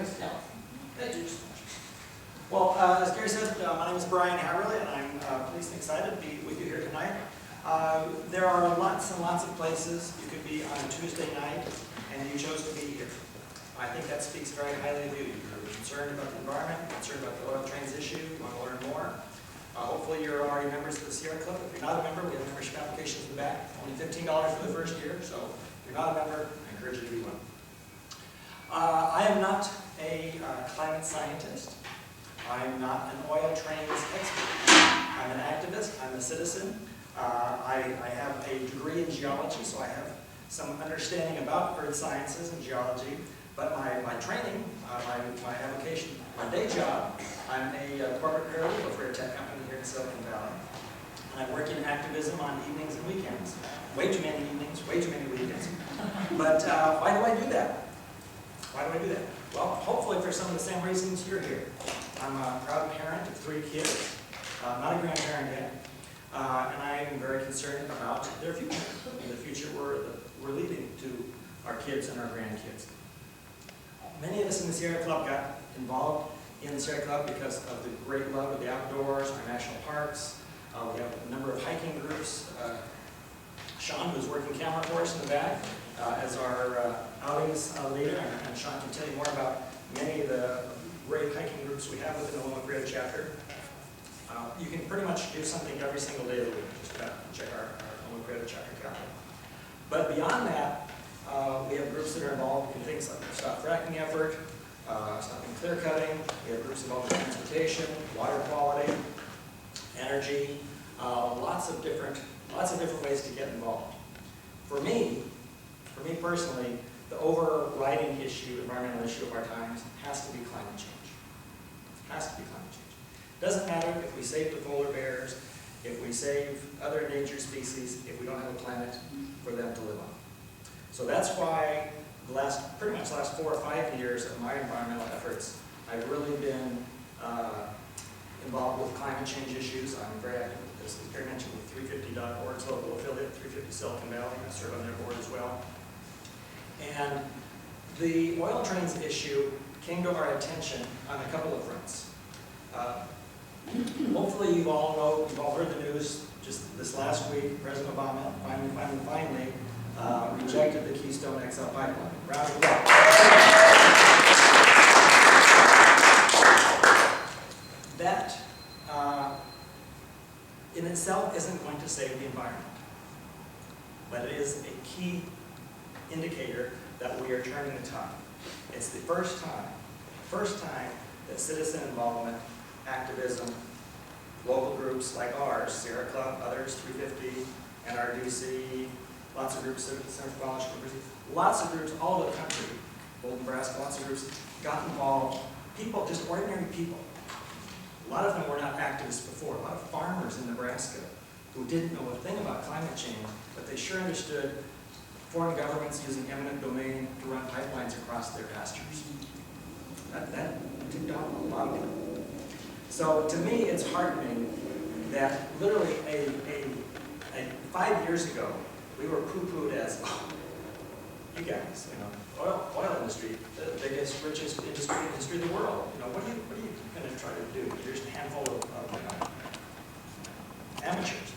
introduce yourself. Well, as Gary said, my name is Brian Haberly, and I'm pleased and excited to be with you here tonight. There are lots and lots of places you could be on a Tuesday night, and you chose to be here. I think that speaks very highly of you. You're concerned about the environment, concerned about the oil trains issue, you want to learn more. Hopefully you're already members of the Sierra Club. If you're not a member, we have membership applications in the back. Only $15 for the first year, so if you're not a member, I encourage you to be one. I am not a climate scientist. I'm not an oil trains expert. I'm an activist. I'm a citizen. I have a degree in geology, so I have some understanding about earth sciences and geology. But my training, my avocation, my day job, I'm a corporate paralegal for a tech company here in Silicon Valley. And I work in activism on evenings and weekends. Way too many evenings, way too many weekends. But why do I do that? Why do I do that? Well, hopefully for some of the same reasons you're here. I'm a proud parent of 3 kids, not a grandparent yet, and I am very concerned about their future, and the future we're leaving to our kids and our grandkids. Many of us in the Sierra Club got involved in the Sierra Club because of the great love of the outdoors, our national parks. We have a number of hiking groups. Sean, who's working camera for us in the back, as our outings leader, and Sean can tell you more about many of the great hiking groups we have within the Loma Prieta chapter. You can pretty much do something every single day of the week. Just check our Loma Prieta chapter calendar. But beyond that, we have groups that are involved in things like the Stop Fracking effort, stopping clear cutting. We have groups involved in transportation, water quality, energy, lots of different ways to get involved. For me personally, the overriding issue, environmental issue of our times, has to be climate change. It has to be climate change. It doesn't matter if we save the polar bears, if we save other endangered species, if we don't have a planet for them to live on. So that's why pretty much the last 4 or 5 years of my environmental efforts, I've really been involved with climate change issues. I'm very active with this, as Gary mentioned, with 350.org's local affiliate, 350 Silicon Valley. I serve on their board as well. And the oil trains issue came to our attention on a couple of fronts. Hopefully you've all heard the news just this last week. President Obama finally rejected the Keystone XL pipeline. Round of applause. That in itself isn't going to save the environment, but it is a key indicator that we are turning the tide. It's the first time that citizen involvement, activism, local groups like ours, Sierra Club, others, 350, NRDC, lots of groups, Center for College University, lots of groups all over the country, Golden Brass, lots of groups got involved. People, just ordinary people. A lot of them were not activists before. A lot of farmers in Nebraska who didn't know a thing about climate change, but they sure understood foreign governments using eminent domain to run pipelines across their pastures. That ticked off a lot of people. So to me, it's heartening that literally 5 years ago, we were poo-pooed as, oh, you guys, oil industry, the biggest, richest industry in the history of the world. What are you going to try to do? You're just a handful of amateurs.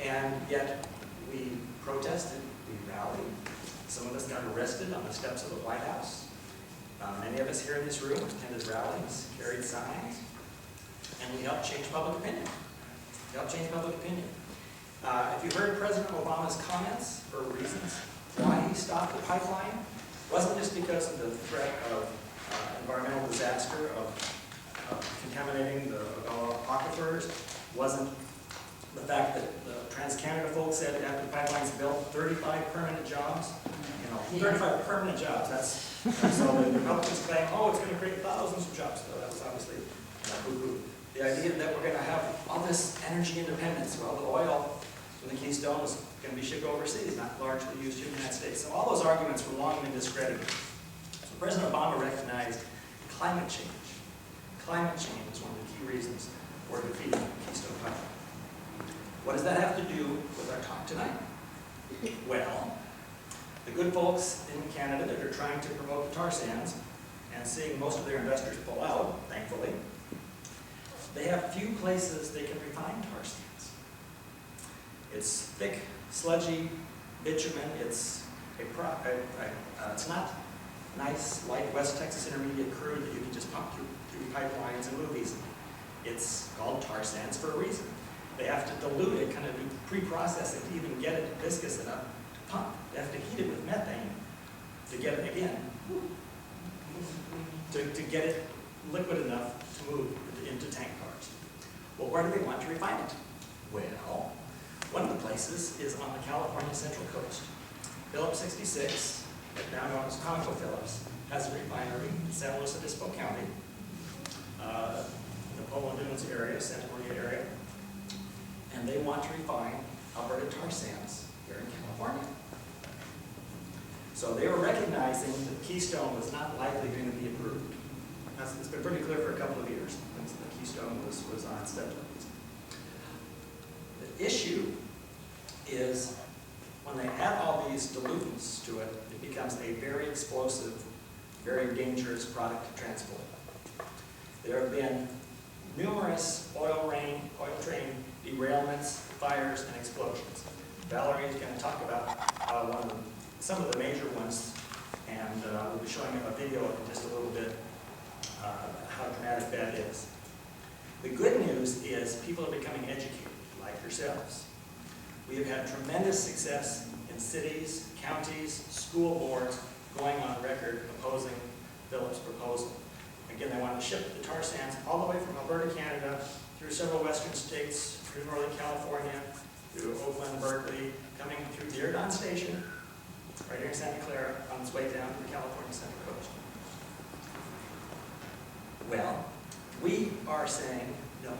And yet, we protested, we rallied. Some of us got arrested on the steps of the White House. Many of us here in this room attended rallies, carried signs, and we helped change public opinion. If you heard President Obama's comments or reasons why he stopped the pipeline, it wasn't just because of the threat of environmental disaster, of contaminating the aquifers, wasn't the fact that the Trans-Canada folks said after the pipeline's built, 35 permanent jobs. 35 permanent jobs. So the Republicans claim, oh, it's going to create thousands of jobs. So that was obviously poo-poo. The idea that we're going to have all this energy independence, well, the oil from the Keystone was going to be shipped overseas, not largely used here in the United States. So all those arguments were long been discredited. So President Obama recognized climate change. Climate change is one of the key reasons for defeating the Keystone Pipeline. What does that have to do with our talk tonight? Well, the good folks in Canada that are trying to promote the tar sands and seeing most of their investors pull out, thankfully, they have few places they can refine tar sands. It's thick, sludgy bitumen. It's not nice, light West Texas Intermediate crude that you can just pump through pipelines and move easily. It's called tar sands for a reason. They have to dilute it, kind of do pre-process it to even get it viscous enough to pump. They have to heat it with methane to get it again, to get it liquid enough to move into tank cars. Well, where do they want to refine it? Well, one of the places is on the California Central Coast. Phillips 66, now known as ConocoPhillips, has a refinery in San Luis Obispo County, in the Polo Dunes area, Santa Maria area, and they want to refine Alberta tar sands here in California. So they were recognizing that Keystone was not likely going to be approved. It's been pretty clear for a couple of years since the Keystone was on its deadlines. The issue is when they add all these diluents to it, it becomes a very explosive, very dangerous product to transport. There have been numerous oil train derailments, fires, and explosions. Valarie is going to talk about some of the major ones, and we'll be showing you a video in just a little bit how dramatic that is. The good news is people are becoming educated, like yourselves. We have had tremendous success in cities, counties, school boards going on record opposing Phillips' proposal. Again, they want to ship the tar sands all the way from Alberta, Canada, through several western states, through Northern California, through Oakland, Berkeley, coming through the Iridon Station, right here in Santa Clara, on its way down to the California Central Coast. Well, we are saying no.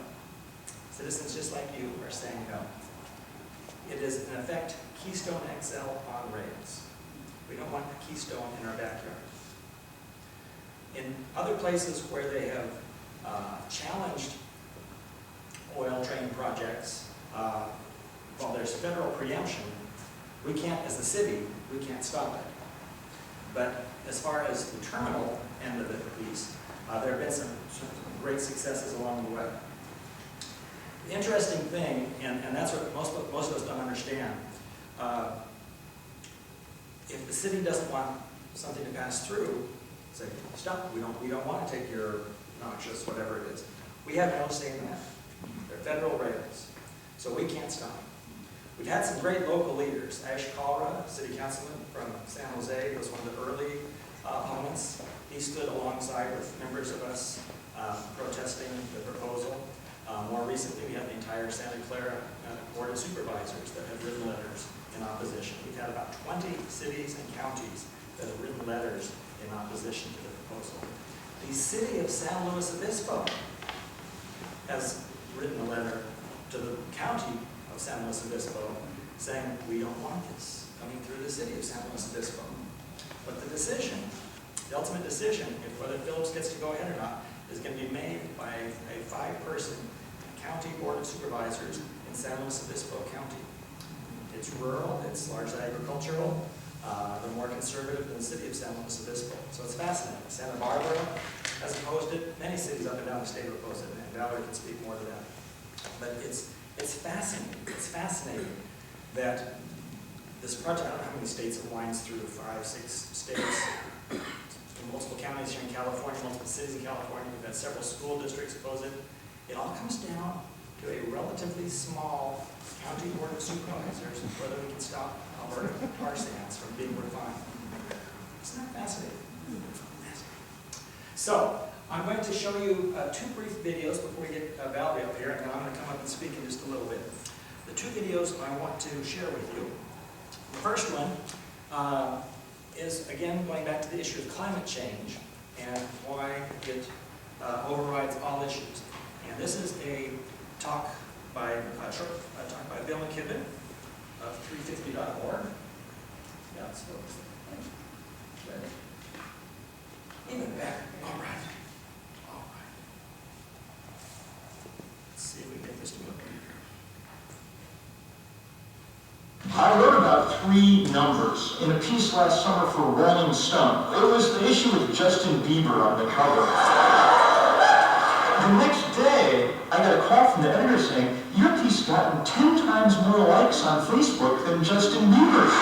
Citizens just like you are saying no. It is, in effect, Keystone XL on rails. We don't want the Keystone in our backyard. In other places where they have challenged oil train projects, while there's federal preemption, we can't, as the city, we can't stop it. But as far as the terminal end of it, at least, there have been some great successes along the way. The interesting thing, and that's what most of us don't understand, if the city doesn't want something to pass through, say, stop, we don't want to take your noxious whatever it is. We have no say in that. They're federal rails, so we can't stop. We've had some great local leaders. Clara, city councilman from San Jose, was one of the early opponents. He stood alongside with members of us protesting the proposal. More recently, we have the entire Santa Clara Board of Supervisors that have written letters in opposition. We've had about 20 cities and counties that have written letters in opposition to the proposal. The city of San Luis Obispo has written a letter to the county of San Luis Obispo saying, we don't want this coming through the city of San Luis Obispo. But the decision, the ultimate decision, if whether Phillips gets to go ahead or not, is going to be made by a 5-person county board of supervisors in San Luis Obispo County. It's rural, it's largely agricultural, they're more conservative than the city of San Luis Obispo. So it's fascinating. Santa Barbara has opposed it, many cities up and down the state have opposed it, and Valarie can speak more to that. But it's fascinating that this project, I don't know how many states it winds through, 5, 6 states, in multiple counties here in California, multiple cities in California. We've had several school districts oppose it. It all comes down to a relatively small county board of supervisors whether we can stop Alberta tar sands from being refined. Isn't that fascinating? So, I'm going to show you 2 brief videos before we get Valarie up here, and then I'm going to come up and speak in just a little bit. The 2 videos I want to share with you. The first one is, again, going back to the issue of climate change and why it overrides all issues. And this is a talk by Bill McKibben of 350.org. Yeah, it's ready. Even better. All right. Let's see if we can get this to move. I wrote about three numbers in a piece last summer for Rolling Stone. It was the issue with Justin Bieber on the cover. The next day, I got a call from the editor saying, your piece gotten 10 times more likes on Facebook than Justin Bieber's.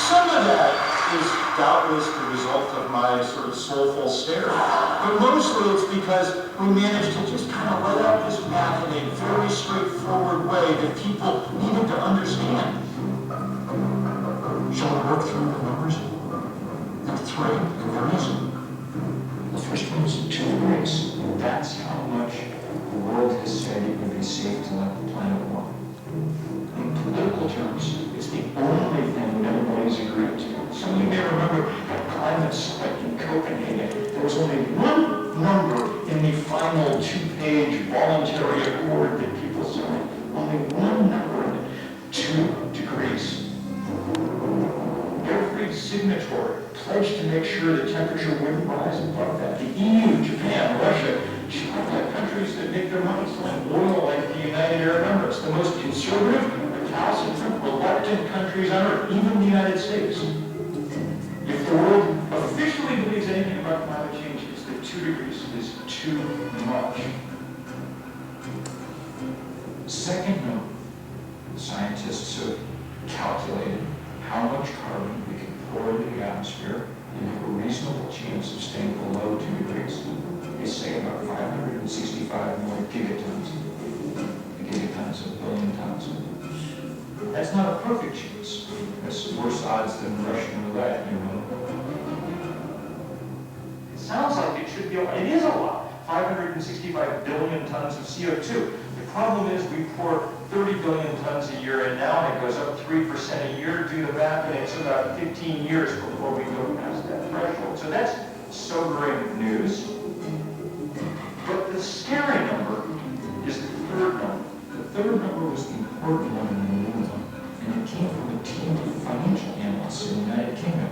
Some of that is doubtless the result of my sort of soulful stare. But mostly it's because we managed to just kind of lay out this map in a very straightforward way that people needed to understand. Shall we work through the numbers? There are three, and they're easy. The first one is 2 degrees. That's how much the world has said it would be safe to let the planet warm. In political terms, it's the only thing that everybody's agreed to. Some of you may remember that climate summit in Copenhagen. There was only one number in the final 2-page voluntary accord that people signed. Only one number in it, 2 degrees. Every signatory pledged to make sure the temperature wouldn't rise above that. The EU, Japan, Russia, China, countries that make their money selling oil like the United Arab Emirates, the most conservative, recalcitrant, reluctant countries on earth, even the United States. If the world officially believes anything about climate change, it's that 2 degrees is too much. Second note, scientists have calculated how much carbon we can pour into the atmosphere and have a reasonable chance of staying below 2 degrees. They say about 565 more gigatons. The gigatons of billion tons. That's not a perfect chance. That's worse odds than Russian roulette, you know. It sounds like it should be a lot. It is a lot. 565 billion tons of CO2. The problem is we pour 30 billion tons a year, and now it goes up 3% a year. Do the math, and it's about 15 years before we go past that threshold. So that's sobering news. But the scary number is the third number. The third number was the important one in the new one, and it came from a team of financial analysts in the United Kingdom.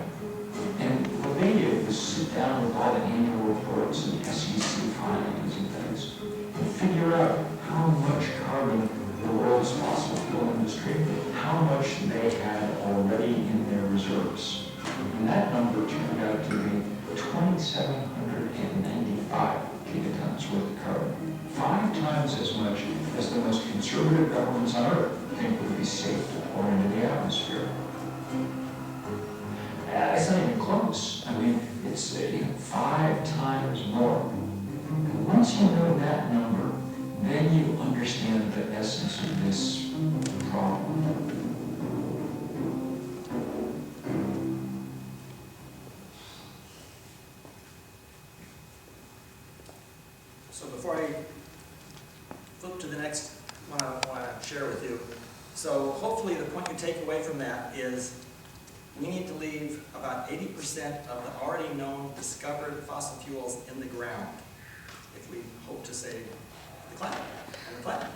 And what they did was sit down with all the annual reports and SEC filings and things, and figure out how much carbon the world's fossil fuel industry, how much they had already in their reserves. And that number turned out to be 2,795 gigatons worth of carbon. 5 times as much as the most conservative governments on earth think would be safe to pour into the atmosphere. It's not even close. I mean, it's 5 times more. And once you know that number, then you understand the essence of this problem. So before I flip to the next one I want to share with you, so hopefully the point you take away from that is we need to leave about 80% of the already known discovered fossil fuels in the ground if we hope to save the climate and the planet.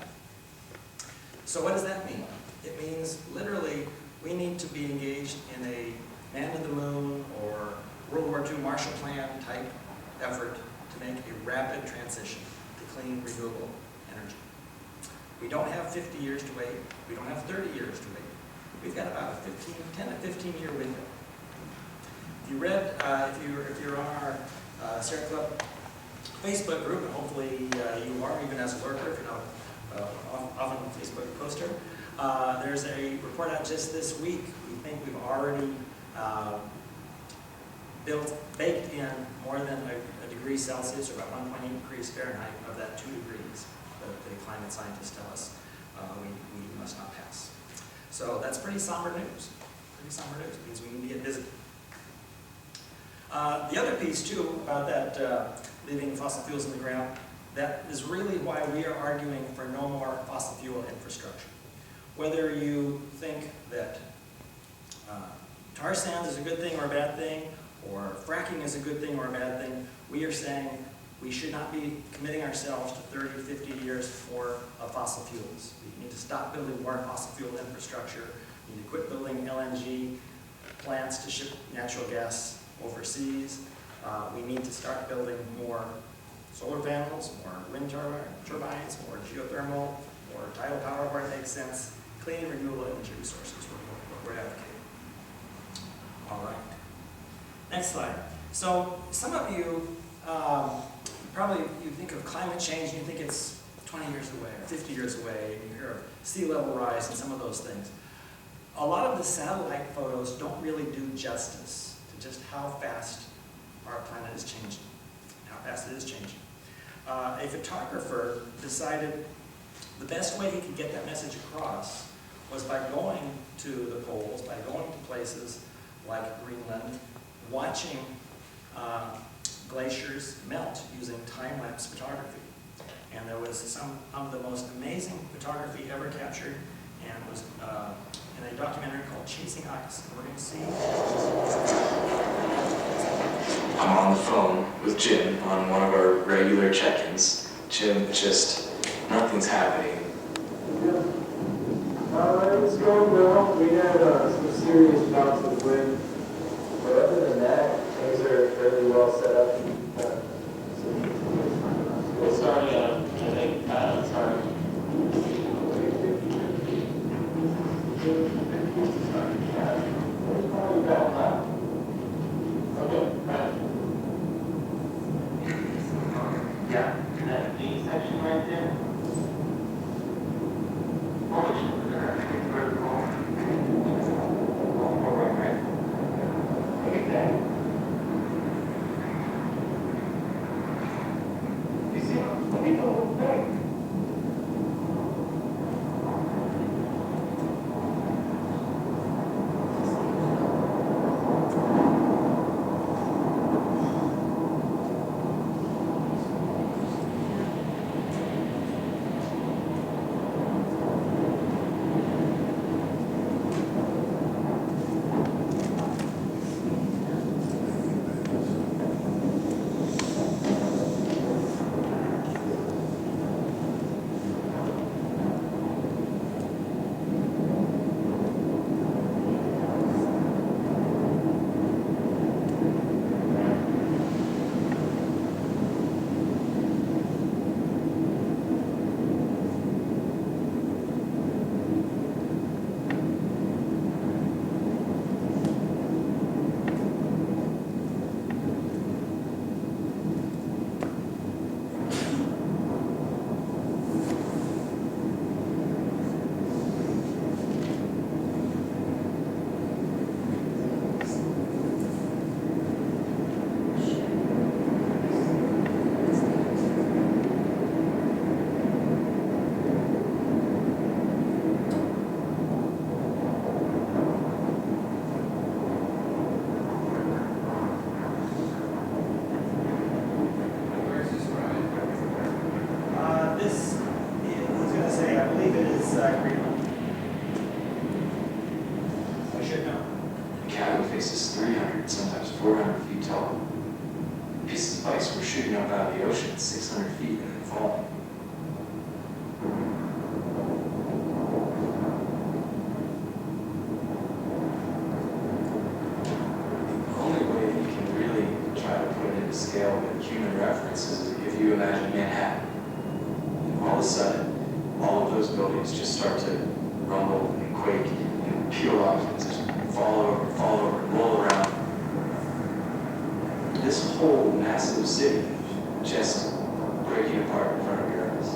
So what does that mean? It means literally we need to be engaged in a man to the moon or World War II Marshall Plan type effort to make a rapid transition to clean, renewable energy. We don't have 50 years to wait. We don't have 30 years to wait. We've got about a 10 to 15 year window. If you read, if you're on our Sierra Club Facebook group, and hopefully you are, even as a lurker, if you're not often a Facebook poster, there's a report out just this week. We think we've already baked in more than a degree Celsius, or about 1.8 degrees Fahrenheit of that 2 degrees that the climate scientists tell us we must not pass. So that's pretty somber news. Pretty somber news. It means we need to get busy. The other piece, too, about that leaving fossil fuels in the ground, that is really why we are arguing for no more fossil fuel infrastructure. Whether you think that tar sands is a good thing or a bad thing, or fracking is a good thing or a bad thing, we are saying we should not be committing ourselves to 30, 50 years for fossil fuels. We need to stop building more fossil fuel infrastructure. We need to quit building LNG plants to ship natural gas overseas. We need to start building more solar panels, more wind turbines, more geothermal, more tidal power where it makes sense, clean and renewable energy resources we're advocating. All right. Next slide. So some of you, probably you think of climate change and you think it's 20 years away or 50 years away, and you hear of sea level rise and some of those things. A lot of the satellite photos don't really do justice to just how fast our planet is changing, how fast it is changing. A photographer decided the best way he could get that message across was by going to the poles, by going to places like Greenland, watching glaciers melt using time-lapse photography. And there was some of the most amazing photography ever captured, and it was in a documentary called Chasing Ice. And we're going to see. I'm on the phone with Jim on one of our regular check-ins. Jim, nothing's happening. It's going well. We had some serious bouts of wind, but other than that, things are fairly well set up. We'll start again. I think sorry. Yeah, that D section right there. Greenland. I should know. The cabin face is 300, sometimes 400 feet tall. Pieces of ice were shooting up out of the ocean at 600 feet and then falling. The only way you can really try to put it into scale with human references is if you imagine Manhattan. And all of a sudden, all of those buildings just start to rumble and quake and peel off and just fall over, and roll around. This whole massive city just breaking apart in front of your eyes.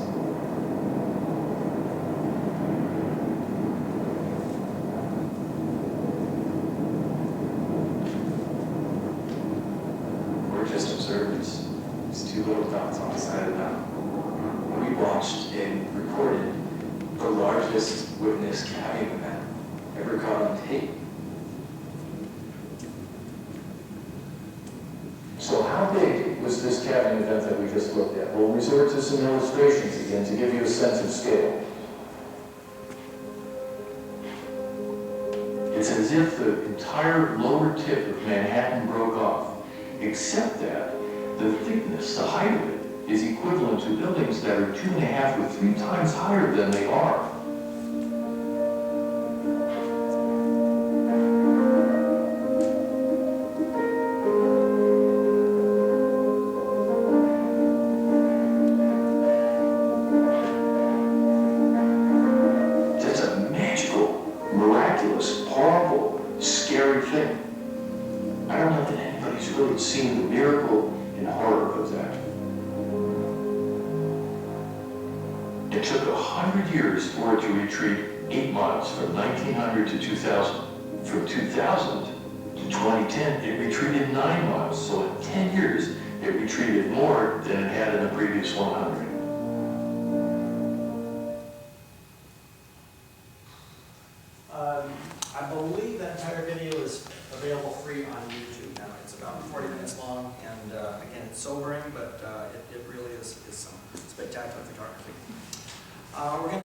We're just observers, these two little dots on the side of the mountain. We watched and recorded the largest witness calving event ever caught on tape. So how big was this calving event that we just looked at? We'll resort to some illustrations again to give you a sense of scale. It's as if the entire lower tip of Manhattan broke off, except that the thickness, the height of it, is equivalent to buildings that are 2.5 or 3 times higher than they are. in horror of that. It took 100 years for it to retreat 8 miles, from 1900 to 2000. From 2000 to 2010, it retreated 9 miles. So in 10 years, it retreated more than it had in the previous 100. I believe that entire video is available free on YouTube now. It's about 40 minutes long, and again, it's sobering, but it really is some spectacular photography. We're going